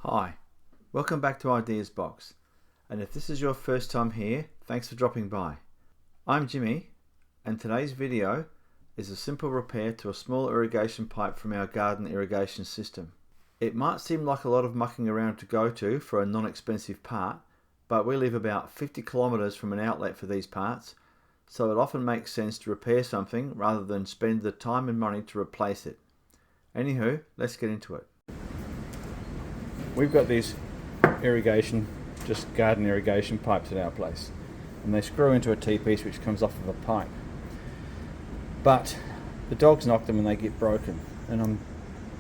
Hi, welcome back to Ideas Box, and if this is your first time here, thanks for dropping by. I'm Jimmy, and today's video is a simple repair to a small irrigation pipe from our garden irrigation system. It might seem like a lot of mucking around to go to for a non-expensive part, but we live about 50 kilometers from an outlet for these parts, so it often makes sense to repair something rather than spend the time and money to replace it. Anywho, let's get into it. We've got these irrigation, just garden irrigation pipes at our place, and they screw into a T-piece which comes off of a pipe. But the dogs knock them and they get broken, and I'm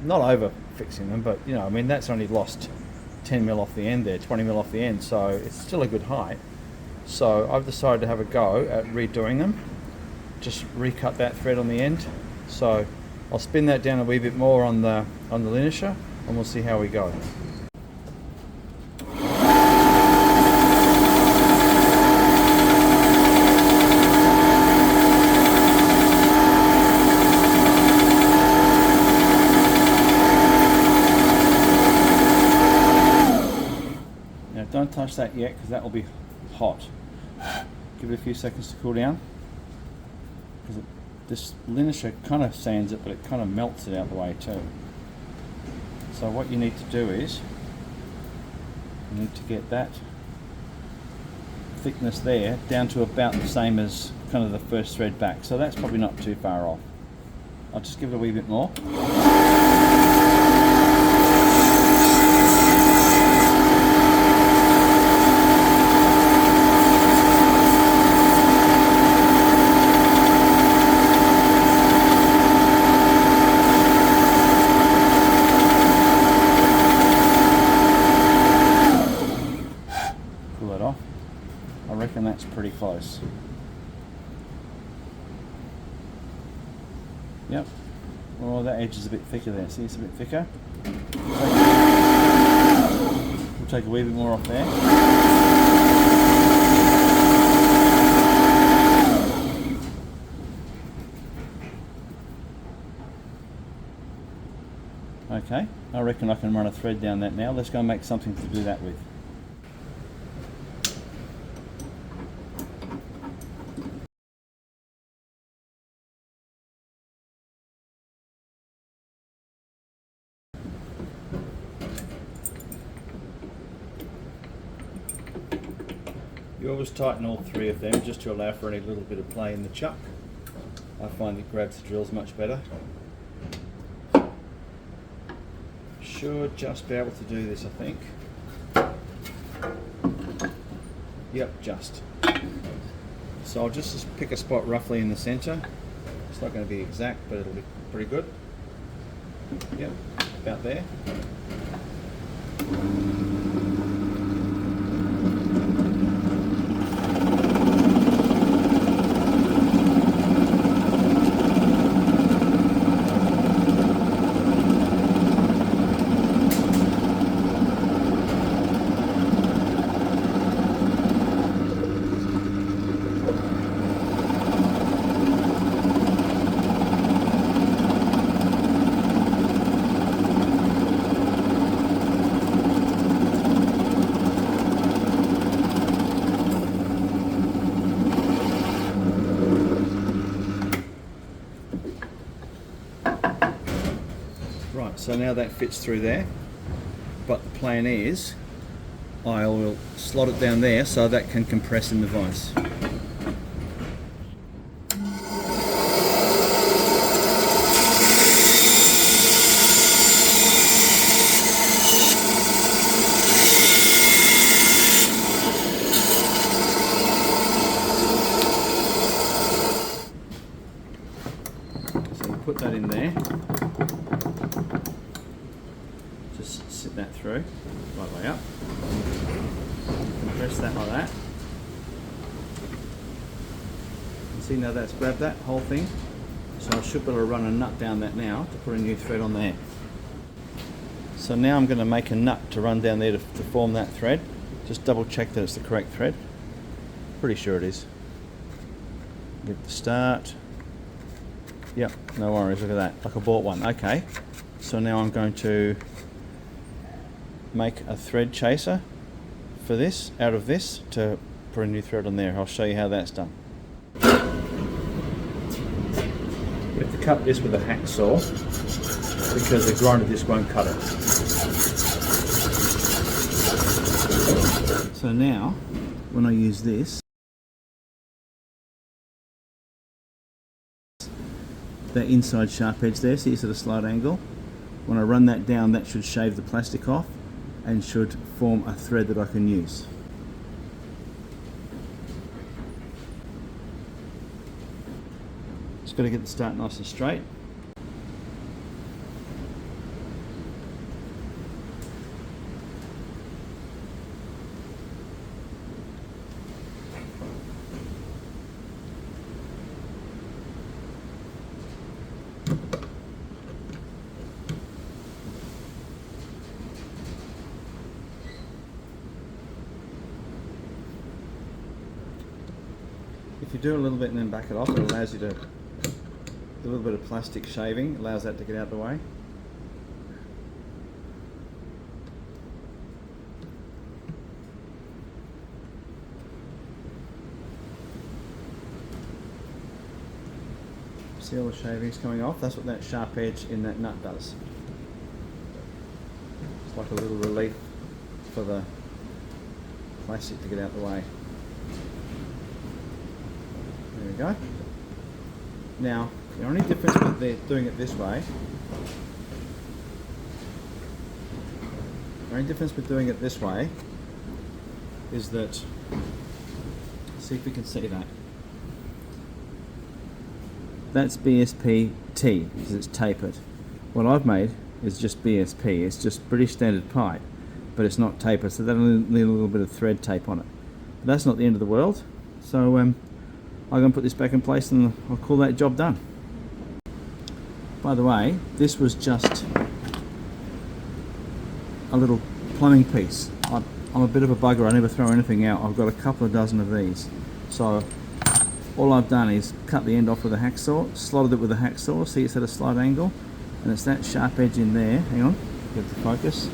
not over fixing them, but I mean that's only lost 10 mil off the end there, 20 mil off the end, so it's still a good height. So I've decided to have a go at redoing them, just recut that thread on the end. So I'll spin that down a wee bit more on the linisher, and we'll see how we go. Don't touch that yet because that will be hot. Give it a few seconds to cool down, because this linisher kind of sands it, but it kind of melts it out of the way too. So what you need to do is you need to get that thickness there down to about the same as kind of the first thread back. So that's probably not too far off. I'll just give it a wee bit more. I reckon that's pretty close. Yep. Oh, that edge is a bit thicker there. See, it's a bit thicker. We'll take a wee bit more off there. Okay, I reckon I can run a thread down that now. Let's go and make something to do that with. You always tighten all three of them just to allow for any little bit of play in the chuck. I find it grabs the drills much better. Should just be able to do this, I think. Yep, just. So I'll just pick a spot roughly in the center. It's not going to be exact, but it'll be pretty good. Yep, about there. Right, so now that fits through there, but the plan is I will slot it down there so that can compress in the vise. So you put that in there. Just sit that through, right way up. Compress that like that. You see now that's grabbed that whole thing. So I should be able to run a nut down that now to put a new thread on there. So now I'm going to make a nut to run down there to form that thread. Just double check that it's the correct thread. Pretty sure it is. Get the start. Yep, no worries, look at that, like I bought one. Okay, so now I'm going to make a thread chaser for this, out of this, to put a new thread on there. I'll show you how that's done. You have to cut this with a hacksaw because the grinder disc won't cut it. So now, when I use this, that inside sharp edge there, see it's at a slight angle. When I run that down, that should shave the plastic off and should form a thread that I can use. Just got to get the start nice and straight. If you do a little bit and then back it off, it allows you to do a little bit of plastic shaving, allows that to get out of the way. See all the shavings coming off? That's what that sharp edge in that nut does. It's like a little relief for the plastic to get out of the way. There we go. Now, the only difference with doing it this way, is that, see if we can see that. That's BSP T because it's tapered. What I've made is just BSP. It's just British Standard pipe, but it's not tapered, so that'll need a little bit of thread tape on it. But that's not the end of the world. So I'm going to put this back in place and I'll call that job done. By the way, this was just a little plumbing piece. I'm a bit of a bugger, I never throw anything out. I've got a couple of dozen of these. So all I've done is cut the end off with a hacksaw, slotted it with a hacksaw, see it's at a slight angle, and it's that sharp edge in there, hang on, get the focus.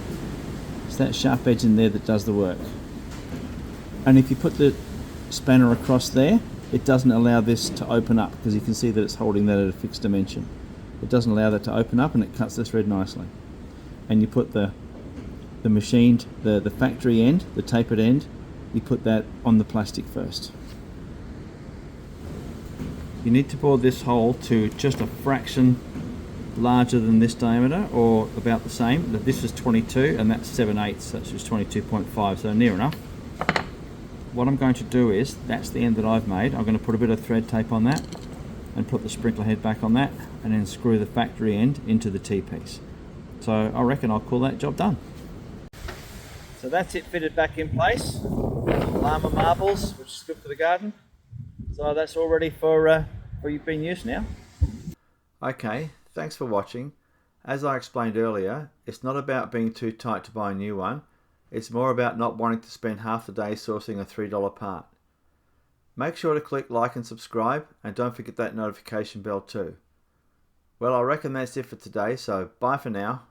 It's that sharp edge in there that does the work. And if you put the spanner across there, it doesn't allow this to open up because you can see that it's holding that at a fixed dimension. It doesn't allow that to open up and it cuts the thread nicely. And you put the machined, the factory end, the tapered end, you put that on the plastic first. You need to bore this hole to just a fraction larger than this diameter, or about the same. This is 22 and that's 7/8, so that's just 22.5, so near enough. What I'm going to do is, that's the end that I've made, I'm going to put a bit of thread tape on that and put the sprinkler head back on that and then screw the factory end into the T-piece. So I reckon I'll call that job done. So that's it fitted back in place. Llama marbles, which is good for the garden. So that's all ready for being used now. Okay, thanks for watching. As I explained earlier, it's not about being too tight to buy a new one. It's more about not wanting to spend half the day sourcing a $3 part. Make sure to click like and subscribe, and don't forget that notification bell too. Well, I reckon that's it for today, so bye for now.